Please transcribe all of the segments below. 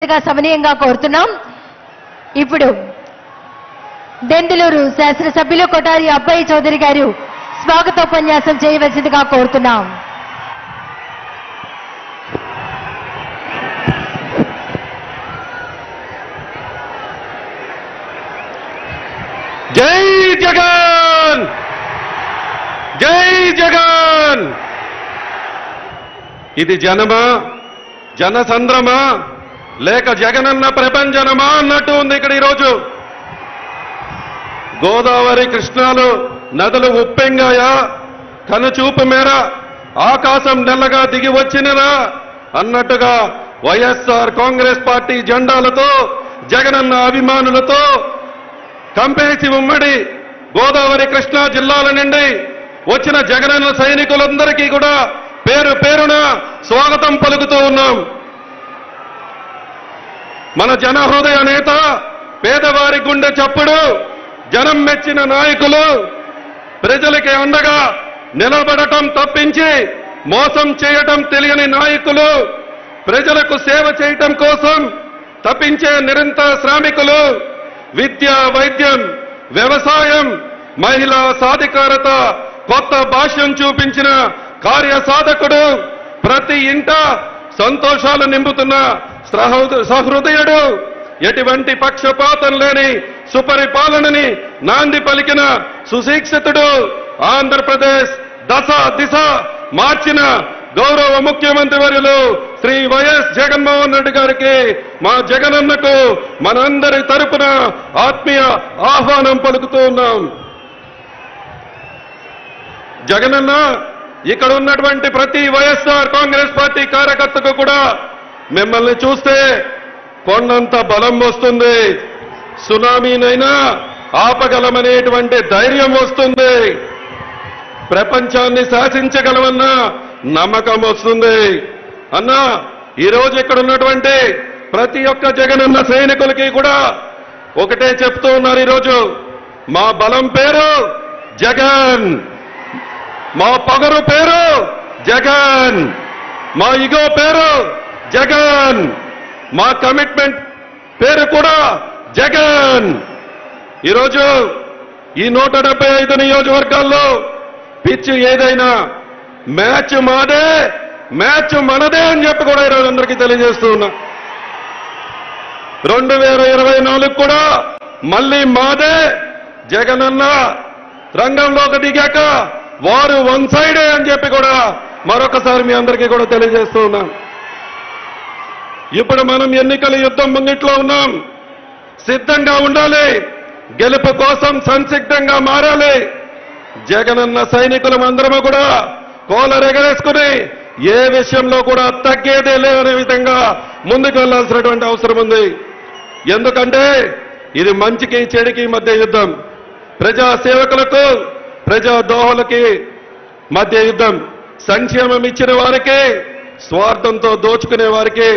సమనీయంగా కోరుతున్నాం. ఇప్పుడు దెందులూరు శాసనసభ్యులు కొటారి అబ్బాయి చౌదరి గారు స్వాగతోపన్యాసం చేయవలసిందిగా కోరుతున్నాం. జై జగన్, జై జగన్. ఇది జనమా, జనసంద్రమా, లేక జగనన్న ప్రపంచనమా అన్నట్టు ఉంది ఇక్కడ ఈరోజు. గోదావరి కృష్ణాలు నదులు ఉప్పెంగాయా, కనుచూపు మేర ఆకాశం నెల్లగా దిగి వచ్చినరా అన్నట్టుగా వైఎస్ఆర్ కాంగ్రెస్ పార్టీ జెండాలతో, జగనన్న అభిమానులతో కంపేసి ఉమ్మడి గోదావరి కృష్ణా జిల్లాల నుండి వచ్చిన జగనన్న సైనికులందరికీ కూడా పేరు పేరున స్వాగతం పలుకుతూ ఉన్నాం. మన జనహృదయ నేత, పేదవారి గుండె చప్పుడు, జనం మెచ్చిన నాయకులు, ప్రజలకి అండగా నిలబడటం తప్పించి మోసం చేయటం తెలియని నాయకులు, ప్రజలకు సేవ చేయటం కోసం తప్పించే నిరంతర శ్రామికులు, విద్య, వైద్యం, వ్యవసాయం, మహిళా సాధికారత, కొత్త భాష్యం చూపించిన కార్యసాధకుడు, ప్రతి ఇంట సంతోషాలు నింపుతున్న సహృదయుడు, ఎటువంటి పక్షపాతం లేని సుపరిపాలనని నాంది పలికిన సుశిక్షితుడు, ఆంధ్రప్రదేశ్ దశ దిశ మార్చిన గౌరవ ముఖ్యమంత్రి వర్యులు శ్రీ వైఎస్ జగన్మోహన్ రెడ్డి గారికి, మా జగనన్నకు మనందరి తరపున ఆత్మీయ ఆహ్వానం పలుకుతూ ఉన్నాం. జగనన్న ఇక్కడ ఉన్నటువంటి ప్రతి వైఎస్ఆర్ కాంగ్రెస్ పార్టీ కార్యకర్తకు కూడా మిమ్మల్ని చూస్తే కొండంత బలం వస్తుంది, సునామీనైనా ఆపగలమనేటువంటి ధైర్యం వస్తుంది, ప్రపంచాన్ని శాసించగలమన్న నమ్మకం వస్తుంది. అన్నా, ఈరోజు ఇక్కడ ఉన్నటువంటి ప్రతి ఒక్క జగనన్న సైనికులకి కూడా ఒకటే చెప్తూ ఉన్నారు. ఈరోజు మా బలం పేరు జగన్, మా పొగరు పేరు జగన్, మా ఇగో పేరు జగన్, మా కమిట్మెంట్ పేరు కూడా జగన్. ఈరోజు ఈ 175 నియోజకవర్గాల్లో పిచ్ ఏదైనా మ్యాచ్ మాదే, మ్యాచ్ మనదే అని చెప్పి కూడా ఈరోజు అందరికీ తెలియజేస్తూ ఉన్నా. 2024 కూడా మళ్ళీ మాదే. జగనన్న రంగంలోకి దిగాక వారు వన్ సైడే అని చెప్పి కూడా మరొకసారి మీ అందరికీ కూడా తెలియజేస్తూ ఉన్నాం. ఇప్పుడు మనం ఎన్నికల యుద్ధం ముంగిట్లో ఉన్నాం. సిద్ధంగా ఉండాలి, గెలుపు కోసం సంసిద్ధంగా మారాలి. జగనన్న సైనికులం అందరము కూడా కోలర్ ఎగరేసుకుని ఏ విషయంలో కూడా తగ్గేదే లేదనే విధంగా ముందుకు వెళ్లాల్సినటువంటి అవసరం ఉంది. ఎందుకంటే ఇది మంచికి చెడుకి మధ్య యుద్ధం, ప్రజా సేవకులకు ప్రజా దోహలకి మధ్య యుద్ధం, సంక్షేమం ఇచ్చిన వారికి స్వార్థంతో దోచుకునే వారికి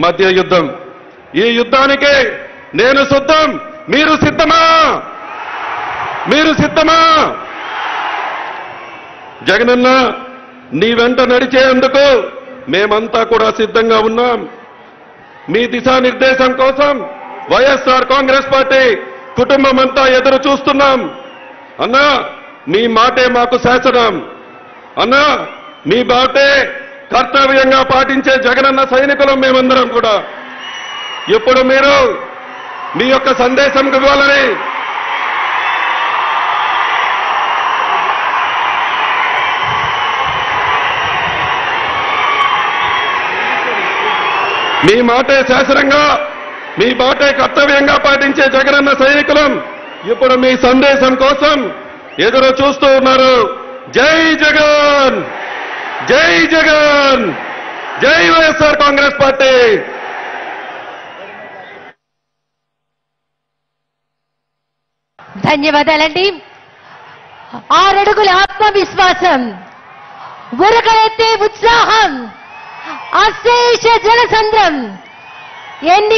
మధ్య యుద్ధం. ఈ యుద్ధానికి నేను సిద్ధం, మీరు సిద్ధమా? మీరు సిద్ధమా? జగనన్న నీ వెంట నడిచేందుకు మేమంతా కూడా సిద్ధంగా ఉన్నాం. మీ దిశానిర్దేశం కోసం వైఎస్ఆర్ కాంగ్రెస్ పార్టీ కుటుంబం అంతా ఎదురు చూస్తున్నాం. అన్నా, మీ మాటే మాకు శాసనం. అన్నా, మీ మాటే కర్తవ్యంగా పాటించే జగనన్న సైనికులం మేమందరం కూడా. ఇప్పుడు మీరు మీ యొక్క సందేశం ఇవ్వాలని మీ మాటే శాసనంగా, మీ మాటే కర్తవ్యంగా పాటించే జగనన్న సైనికులం ఇప్పుడు మీ సందేశం కోసం ఎదురు చూస్తూ ఉన్నారు. జై జగన్, జై జగన్, జై వైఎస్ఆర్ కాంగ్రెస్ పార్టీ. ధన్యవాదాలండి. 6 అడుగుల ఆత్మవిశ్వాసం, ఉరకలెత్తే ఉత్సాహం, అశేష జనసంద్రం, ఎన్ని